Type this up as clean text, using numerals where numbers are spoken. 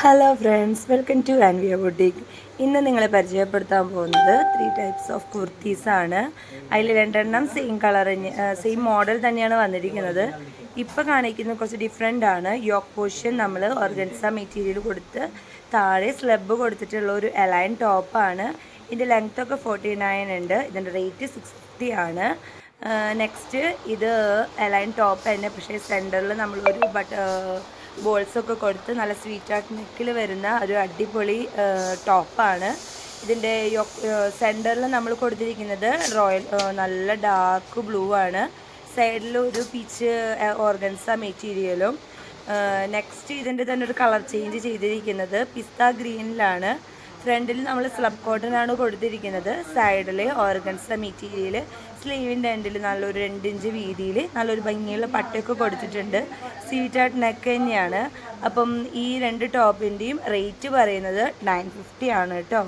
Hello friends, welcome to Anvia boutique. ഇന്ന് നിങ്ങളെ പരിചയപ്പെടുത്താൻ പോകുന്നത് 3 ടൈപ്സ് ഓഫ് കുർത്തീസാണ്. അതിൽ 2 സെയിം കളർ സെയിം മോഡൽ തന്നെയാണ് വന്നിരിക്കുന്നത്. ഇപ്പോൾ കാണിക്കുന്നത് കുറച്ച് ഡിഫറെൻ്റ് ആണ്. യോക്ക് പോർഷൻ നമ്മൾ ഓർഗൻസ മെറ്റീരിയൽ കൊടുത്ത് താഴെ സ്ലബ് കൊടുത്തിട്ടുള്ള ഒരു അലൈൻ ടോപ്പാണ്. ഇതിൻ്റെ ലെങ്ത് ഒക്കെ 49 ഉണ്ട്. ഇതിൻ്റെ റേറ്റ് 60 ആണ്. നെക്സ്റ്റ് ഇത് അലൈൻ ടോപ്പ് തന്നെ, പക്ഷേ സെൻറ്ററിൽ നമ്മളൊരു ബോൾസൊക്കെ കൊടുത്ത് നല്ല സ്വീറ്റ് ആർട്ട് നെക്കിൽ വരുന്ന ഒരു അടിപൊളി ടോപ്പാണ്. ഇതിൻ്റെ സെൻറ്ററിൽ നമ്മൾ കൊടുത്തിരിക്കുന്നത് നല്ല ഡാർക്ക് ബ്ലൂ ആണ്. സൈഡിൽ ഒരു പീച്ച് ഓർഗൻസ മെറ്റീരിയലും. നെക്സ്റ്റ് ഇതിൻ്റെ തന്നെ ഒരു കളർ ചേഞ്ച് ചെയ്തിരിക്കുന്നത് പിസ്ത ഗ്രീനിലാണ്. ഫ്രണ്ടിൽ നമ്മൾ സ്ലബ് കോട്ടൺ ആണ് കൊടുത്തിരിക്കുന്നത്. സൈഡിൽ ഓർഗൻസ മെറ്റീരിയൽ, സ്ലീവിൻ്റെ എൻഡിൽ നല്ലൊരു 2 ഇഞ്ച് വീതിയിൽ നല്ലൊരു ഭംഗിയുള്ള പട്ടയൊക്കെ കൊടുത്തിട്ടുണ്ട്. സ്വീറ്റ് ആർട്ട് നെക്ക് തന്നെയാണ്. അപ്പം ഈ 2 ടോപ്പിൻ്റെയും റേറ്റ് പറയുന്നത് 950 ആണ് കേട്ടോ.